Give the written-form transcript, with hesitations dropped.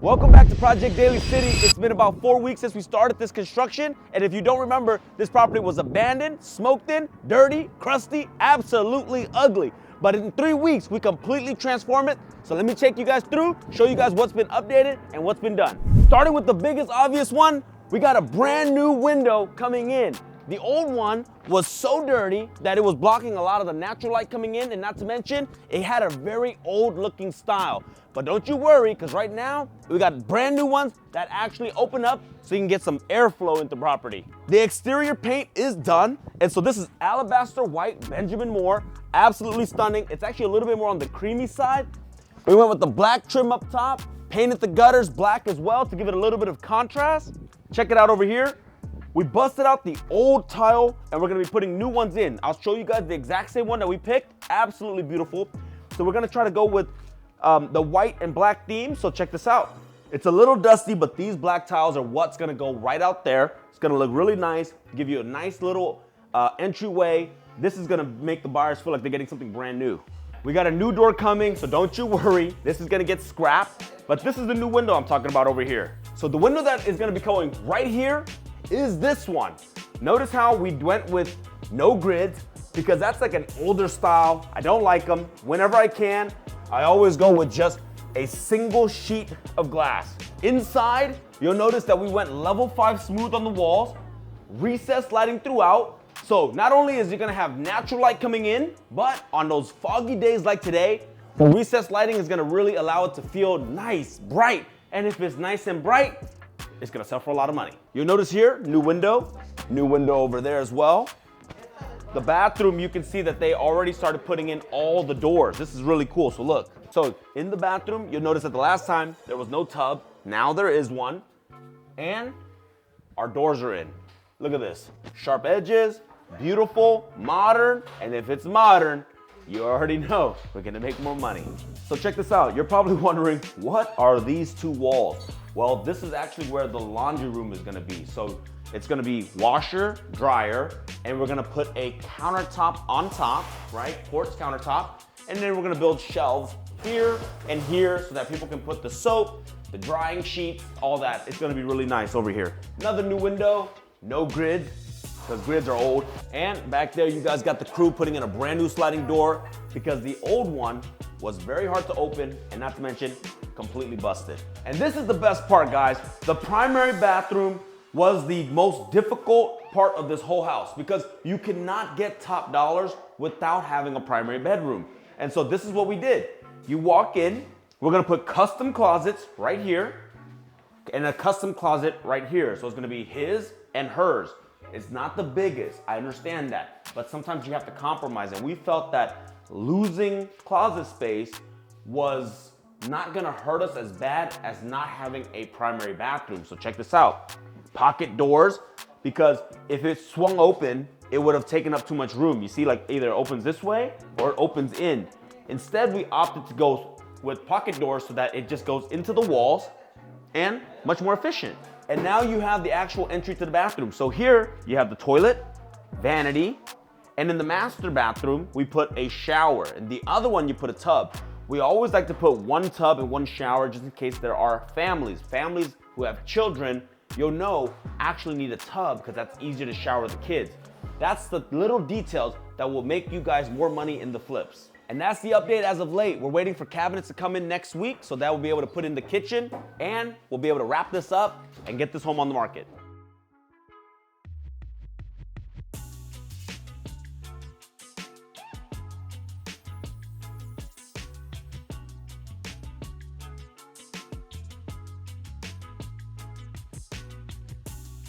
Welcome back to Project Daly City. It's been about 4 weeks since we started this construction, and if you don't remember, this property was abandoned, smoked in, dirty, crusty, absolutely ugly. But in 3 weeks, we completely transformed it. So let me take you guys through, show you guys what's been updated and what's been done. Starting with the biggest obvious one, we got a brand new window coming in. The old one was so dirty that it was blocking a lot of the natural light coming in, and not to mention, it had a very old looking style. But don't you worry, because right now, we got brand new ones that actually open up so you can get some airflow into property. The exterior paint is done, and so this is Alabaster White Benjamin Moore. Absolutely stunning. It's actually a little bit more on the creamy side. We went with the black trim up top, painted the gutters black as well to give it a little bit of contrast. Check it out over here. We busted out the old tile and we're gonna be putting new ones in. I'll show you guys the exact same one that we picked. Absolutely beautiful. So we're gonna try to go with the white and black theme, so check this out. It's a little dusty, but these black tiles are what's gonna go right out there. It's gonna look really nice, give you a nice little entryway. This is gonna make the buyers feel like they're getting something brand new. We got a new door coming, so don't you worry. This is gonna get scrapped, but this is the new window I'm talking about over here. So the window that is gonna be going right here is this one. Notice how we went with no grids, because that's like an older style. I don't like them. Whenever I can, I always go with just a single sheet of glass. Inside, you'll notice that we went level 5 smooth on the walls, recessed lighting throughout. So not only is it gonna have natural light coming in, but on those foggy days like today, the recessed lighting is gonna really allow it to feel nice, bright. And if it's nice and bright, it's gonna sell for a lot of money. You'll notice here, new window over there as well. The bathroom, you can see that they already started putting in all the doors. This is really cool, so look. So in the bathroom, you'll notice that the last time there was no tub, now there is one. And our doors are in. Look at this, sharp edges, beautiful, modern, and if it's modern, you already know we're gonna make more money. So check this out. You're probably wondering, what are these two walls? Well, this is actually where the laundry room is gonna be. So it's gonna be washer, dryer, and we're gonna put a countertop on top, right? Quartz countertop. And then we're gonna build shelves here and here so that people can put the soap, the drying sheets, all that. It's gonna be really nice over here. Another new window, no grids, because grids are old. And back there, you guys got the crew putting in a brand new sliding door because the old one was very hard to open, and not to mention, completely busted. And this is the best part, guys. The primary bathroom was the most difficult part of this whole house because you cannot get top dollars without having a primary bedroom. And so this is what we did. You walk in, we're gonna put custom closets right here and a custom closet right here. So it's gonna be his and hers. It's not the biggest, I understand that, but sometimes you have to compromise, and we felt that losing closet space was not gonna hurt us as bad as not having a primary bathroom. So check this out. Pocket doors, because if it swung open, it would have taken up too much room. You see, like either it opens this way or it opens in. Instead, we opted to go with pocket doors so that it just goes into the walls and much more efficient. And now you have the actual entry to the bathroom. So here you have the toilet, vanity, and in the master bathroom, we put a shower. And the other one, you put a tub. We always like to put one tub and one shower just in case there are families. Families who have children, you'll know, actually need a tub because that's easier to shower the kids. That's the little details that will make you guys more money in the flips. And that's the update as of late. We're waiting for cabinets to come in next week so that we'll be able to put in the kitchen, and we'll be able to wrap this up and get this home on the market.